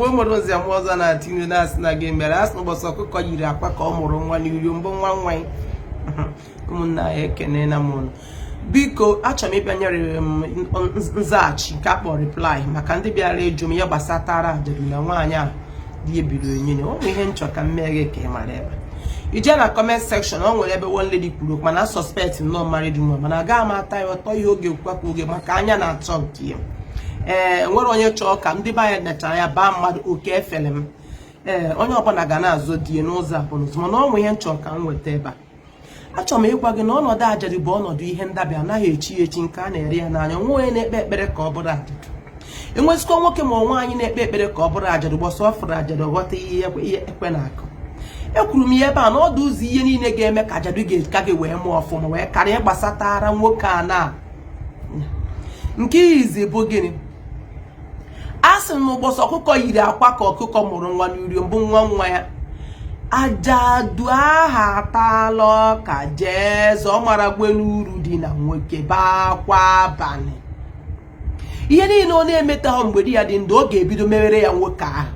Igbo mụrụ ya mụọzọ na tinye na asị na gị mere asị n'ụbọchị ọkụkọ yiri akwa ka ọ mụrụ nwa n'iri mbụ nwa nwanyị ụmụnna ya ekene na mụnụ biko achọrọ m ịbịanyere m nzaghachi nke akpọ reply maka ndị bịara ịjụ m ihe gbasatara ajadu na nwaanyị a dị ebiri onye ọ bụ ihe nchọ ka m mee gị ka ị mara ebe ije na comment section o nwere ebe one lady kwuru mana suspect nnọọ married nwa mana agaghị m ata ya ọtọ ihe oge kwakwa oge maka anya na-achọ nke ya nwere onye chọọ ka ndị be anyị netara ya baa mmadụ oke efere m onye ọbụla ga na-azụ die n'ụzọ abụrụ mana ọ nwe ihe nchọ ka m weta ebe a achọrọ m ịgwa gị na ọnọdụ ajadu bụ ọnọdụ ihe ndabi anaghị echi echi nke a na-ere ya n'anya nwa onye na-ekpe ekpere ka ọ bụrụ ajadu enwezikwa nwoke ma nwaanyị na-ekpe ekpere ka ọ bụrụ ajadu gbọsọ ọ fụrụ ajadu ghọta ihe ekwe na-akụ ekwuru m ya ebe a na ọdụ ụzọ ihe niile ga-eme ka ajadu ga gị wee mụọ ọfụma wee karịa gbasatara nwoke a na nke izi bụ gịnị a sị na ụbọchị ọkụkọ yiri akwa ka ọkụkọ mụrụ nwa n'uri mbụ nwa ya ajadu aha atala ọka jeze ọ mara gbe n'uru dị na nwoke bakwa abalị ihe niile ọ na-emeta ha mgbe di ya dị ndụ ọ ga-ebido mewere ya nwoke ahụ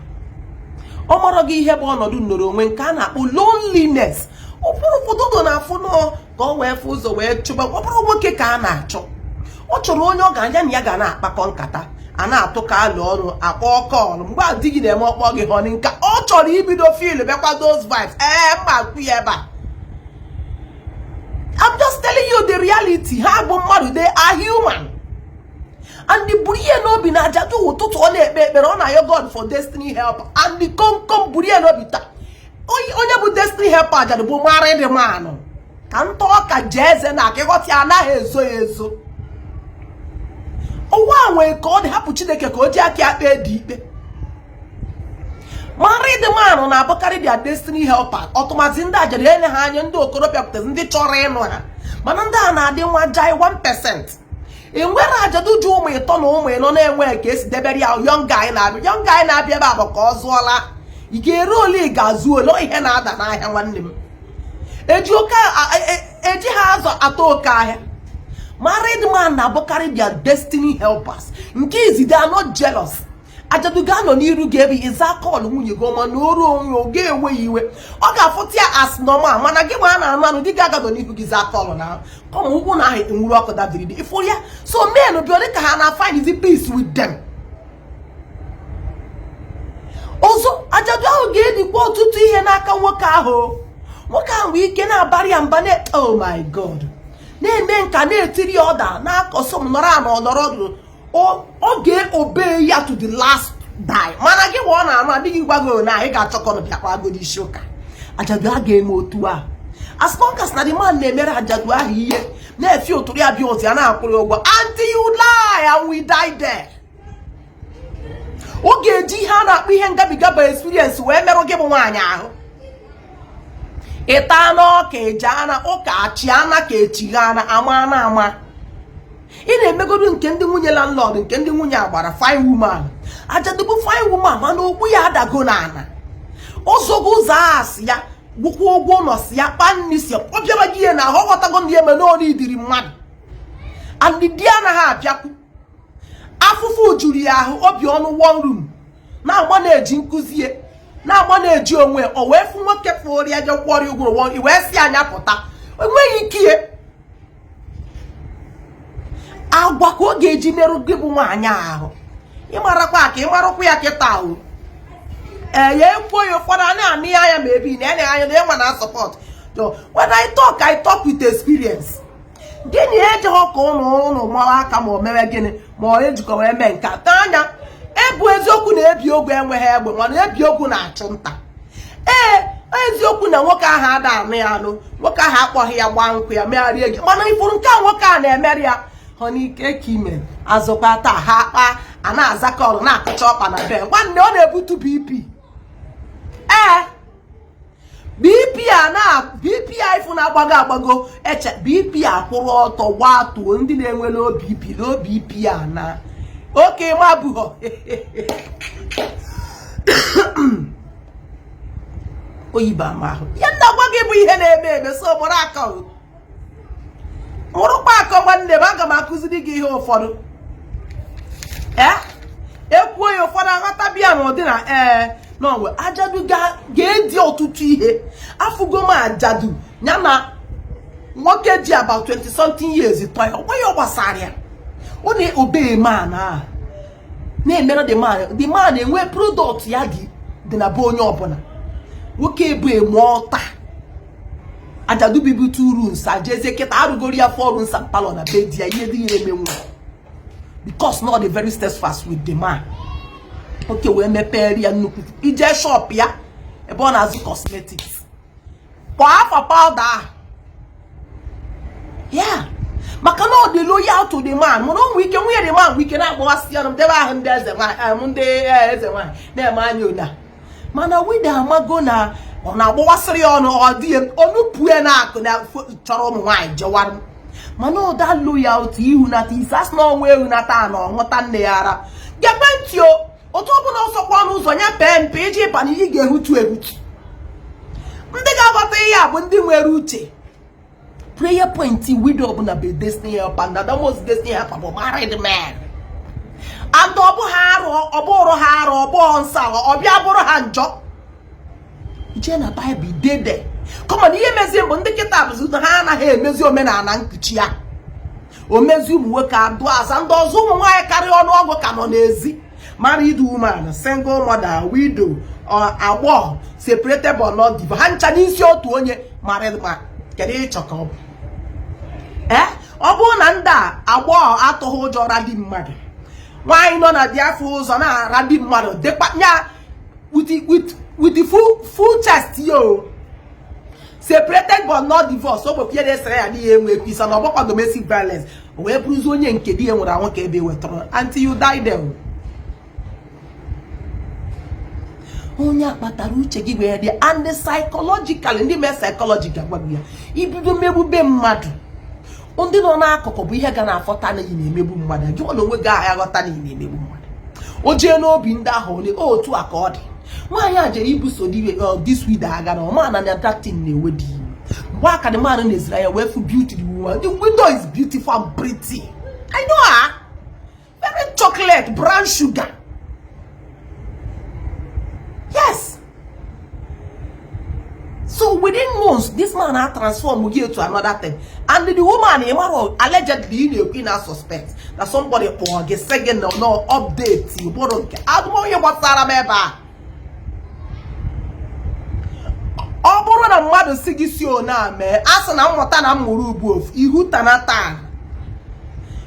ọ mara gị ihe bụ ọnọdụ nnọrọ onwe nke a na-akpọ loneliness ụfọdụ ụfọdụ na-afụ nọ ka ọ wee fụ ụzọ wee chụba ọ bụrụ nwoke ka a na-achọ ọ chọrọ onye ọ ga-anya na ya ga na-akpakọ nkata a na-atụ ka alụ ọrụ akpọ ọkọ ọrụ mgbe a di gị na-eme ọkpọ gị họnị nka ọ chọrọ ibido fil bịakwa those vibes mma kwu ya ebe a I'm just telling you the reality ha bụ mmadụ they are human and the buru ihe n'obi na ajadu ụtụtụ ọ na-ekpe ekpere ọ na-ayọ God for destiny helper and the kom buru ihe n'obi taa onye bụ destiny helper ajadu bụ mara ịdị manụ ka ntọ ọka jee eze na aka ịghọta ya anaghị ezo ya ezo ụwa nwee ka ọ dị hapụ Chineke ka o ji aka ya kpee dị ikpe mara ịdị manụ na-abụkarị dia destiny helper ọtụmatụ ndị ajadu ele ha anya ndị okorobịa pụtazi ndị chọrọ ịnụ ha mana ndị a na-adị nwa jai 1%. enwere ajadu ju ụmụ ịtọ na ụmụ ịnọ na-enwe ka esi debere ya young guy na-abịa ebe a bụ ka ọ zụọla ị ga-ere ole ị ga-azụ ole ihe na-ada n'ahịa nwanne m eji ha azụ atọ oke ahịa married man na-abụkarị their destiny helpers nke izide anọ jealous ajadu ga-anọ n'iru ga-ebi ịza kọlụ nwunye gị ọma na oru onwe oge enweghị iwe ọ ga-afụta ya as normal mana gị ma a na-anụ anụ dị ga-agado n'ihu gị za kọlụ na kọma ugwu na ahụ enwuru ọkụ daviridi ifuru ya so men bịa dị ka ha na find the peace with them ọzọ ajadu ahụ ga-edikwa ọtụtụ ihe n'aka nwoke ahụ ike na-abarị ya mba oh my God na-eme nka na-etiri ọda na-akọsọ m nọrọ anọ ọnọrọ ọ ga-obe ya to the last die mana gị ọ na-anụ adịghị gwago na anyị ga-achọkọ bịakwa agodi isi ụka ajadu a ga-eme otu a as long as na the man na-emere ajadu ahụ ihe na-efi ụtụrụ ya bịa ozi ya na-akwụrụ ụgwọ until you lie and we die there ọ ga-eji ihe a na-akpọ ihe ngabiga bụ experience wee merụ gị bụ nwaanyị ahụ ịta n'ọka eji ana ụka achị ana ka echighana ama ị na-emegodu nke ndị nwunye landlord nke ndị nwunye agbara fine woman ajadu bụ fine woman mana okpu ya adago n'ala ụzọgo ụzọ asị ya gwụkwa ụgwọ ụlọ si ya kpa nri si ọ bịara gị ihe na ahụ ghọtago ndị eme n'ọrụ idiri mmadụ and di anaghị abịakwu afụfụ juru ya ahụ obi ọnụ one room na-agba na-eji nkụzi na-agba na-eji onwe o wee fụ nwoke fụrụ ya je kwọrọ ụgwọ wee si anya pụta enweghị ike agwa ka ọ ga-eji merụ gị bụ nwaanyị ahụ ịmarakwa ya kịta ahụ ya ekwuo ya ụfọdụ a na-anị anya ma ebi na-enye anya na enwe na support when I talk with experience gịnị ejeghọ ka ụnụ mara aka ma o mere gịnị ma ọ ejikọ wee mee nke ta anya ebu eziokwu na ebi ogwu enweghị egbe mana ebi ogwu na-achụ nta eziokwu na nwoke ahụ ada anụ ya anụ nwoke ahụ akpọghị ya gbaa nkwụ ya megharịa gị mana ifuru nke a nwoke a na-emeri ya ọ n'ike ka ime azụkwa taa ha akpa a na-aza kọlụ na-akụcha ọkpa na be nwanne ọ na-ebutu BP BP ifu na-agbago eche BP akwụrụ ọtọ gbatuo ndị na-enwe low BP a na oke mabụghọ oyibo amahụ ya na-agwa gị bụ ihe na-eme so mụrụ aka mụrụkwa aka nwanne m aga m akụziri gị ihe ụfọdụ ekwuo ya ụfọdụ aghọta bịa na ọdị na n'onwe ajadu ga-edi ọtụtụ ihe afụgo m ajadu ya na nwoke ji about 20 something years tọ ya ọgwa ya gbasara ya ọ na-obey man a na-emere the man enwe product ya dị na be onye ọbụla nwoke bụ eme ọta ajadu bibu 2 rooms ajeze kịta arụgoro ya 4 rooms and palọ na be di ya ihe dị ya emenwu because not the very steadfast with the man. Okay, we mepere ya nnukwu ije shop ya ebe ọ na-azụ cosmetics kwa afọ powder yeah maka na dị loyal to the man mana onwe ike nwunye the man wike na-agbawasị ya debe ahụ ndị eze nwanyị ndị eze nwanyị na-eme anya ụda mana wida amago na ọ na-agbawasịrị ya ọnụ ọ dị onupue na akụ na chọrọ ụmụ nwaanyị jewara mana ụda loyalty ihunata isas na ọnwa ehunata na ọnwụta nne ya ara gekwe ntị otu ọbụla ọsọkwa ọnụ ụzọ ya pee mpe iji ịba na ihe ga-ehutu ehutu ndị ga-agbata ihe a bụ ndị nwere uche prayer point widow ọbụla bụ destiny helper and the most destiny helper bụ married man and ọ bụ ha arụ ọ bụrụ ha arụ ọ bụ nsọ ọ bịa bụrụ ha njọ ije na Bible dede kọma na ihe mezi mbụ ndị kịta bụzi ha anaghị emezi omenala nkuchi ya omezi ụmụ nwoke adụ aza ndị ọzọ ụmụ nwaanyị karịa ọnụọgụ ka nọ n'ezi married woman, single mother, widow, or agbọghọ, separated but not divorced. Ha ncha n'isi otu onye married man. Kedu ịchọka ọ bụ? Ọ bụrụ na ndị agbọghọ atụghị ụjọ radi mmadụ. Nwaanyị nọ na dị afọ ụzọ na radi mmadụ dịkpanya with the full chest yo. Separated but not divorced. So bụ pịa sere ya n'ihe enwe peace na ọgbakwa domestic violence. O wee bụrụzi onye nke di ya nwere anwụ ka ebe wetara until you die there. Onye akpatara uche gị wee dị and psychologically ndị mee psychological gwagbu ya ibido megbube mmadụ ndị nọ n'akụkụ bụ ihe ga na-afọta na ị na-emegbu mmadụ gị ọ na onwe gị agha ghọta na ị na-emegbu mmadụ o jee n'obi ndị ahụ ole otu a ka ọ dị nwaanyị a jere ibuso this widow agha na ọma na that thing na-ewe dị mgbe aka dị mmadụ na-ezira ya wee fụ beauty the woman the widow is beautiful and pretty I know her very chocolate brown sugar. Yes. So within months, this man had transformed you to another thing. And the woman, allegedly, you know, suspect that somebody or get second or no update. You don't care. I don't know what Sarah Meba. Oboro na mmadụ sigisi na me asa na mmụta na mmụrụ ugbu ihu tanata.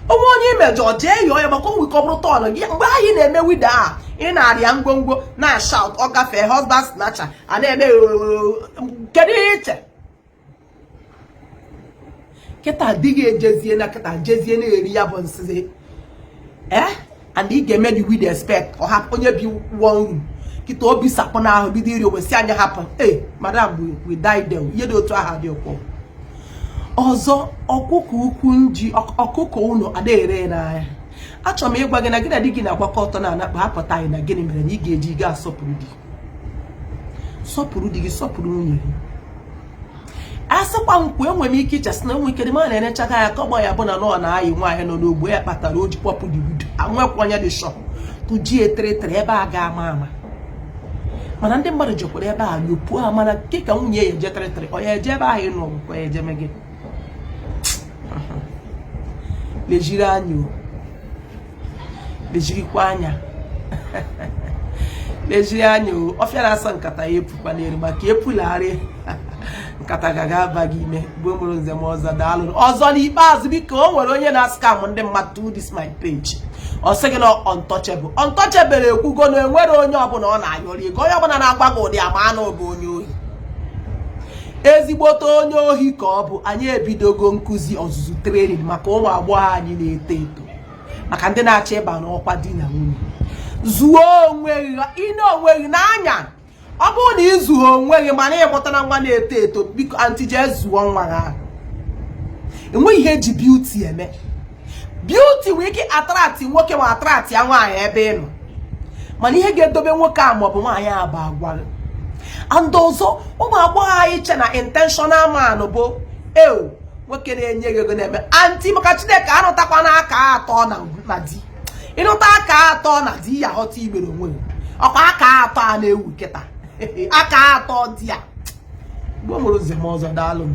Onye imejọ jee yo ya maka nwikọbụrụ tọọlụ gị mgbe anyị na-eme wida a ị na-arịa ngwongwo na shout ọ gafee husband snatcher a na-eme kedu iche kịta adịghị ejezie na kịta jezie na-eri ya bụ nsizi and ị ga-eme the with respect ọ hapụ onye bi one room kịta obi sapụ n'ahụ bido iri owesi anya hapụ madam we die there ihe dị otu aha dị ọkwọ ọzọ ọkụkọ ukwu nji ọkụkọ ụlọ adịghịrị n'ahịa achọrọ m ịgwa gị na gị na di gị na-agbakọta na anakpa apụta anyị na gịnị mere na ị ga-eji gaa sọpụrụ di gị sọpụrụ nwunye gị asịkwa nkwe enwere m ike ichesị na nwe ike dị ma na-enechaga ya kọgbọ ya bụ na nọ na anyị nwaanyị nọ n'ogbo ya kpatara o ji kpọpụ dị wido anwekwa onye dị shọp tụjie tere ebe a ga-ama ama mana ndị mmadụ jekwara ebe a nyopuo ha mana nke ka nwunye ya eje tere onye eje ebe ahụ ịnụ ọgwụkwa ya ejeme gị lejiri anya lejirikwa anya lejiri anya ọfịa na-asa nkata ya epukwa n'elu maka epulagharị nkata ga-aba gị ime mgbe mụrụ nze m ọzọ daalụ ọzọ n'ikpeazụ biko o nwere onye na-scam ndị mmadụ to this my page ọ sị gị na untouchable ekwugo na enwere onye ọbụla ọ na-ayọrị ego onye ọbụla na-agba gị ụdị ama na oge onye ohi ezigbote onye ohi ka ọ bụ anyị ebidogo nkụzi ọzụzụ training maka ụmụ agbọghọ anyị na-eto eto maka ndị na-achọ ịba n'ọkwa di na nwunye zuo onwe gị ine onwe gị n'anya ọ bụrụ na ịzụghị onwe gị mana ịmụtara nwa na-eto eto biko antije zuo nwa gị enweghị ihe eji beauty eme beauty nwere ike atrati nwoke ma atrati ya nwaanyị ebe ị nọ mana ihe ga-edobe nwoke a maọbụ nwaanyị a bụ agwa gị and ọzọ ụmụ agbọghọ anyị che na intentional man bụ nwoke na-enye gị ego na-eme anti maka Chineke anụtakwa n'aka atọ na di ịnụta aka atọ na di ya ghọta igbere onwe ọkwa aka atọ a na-ewu kịta aka atọ di ya gbo mụrụ nze m ọzọ daalụ m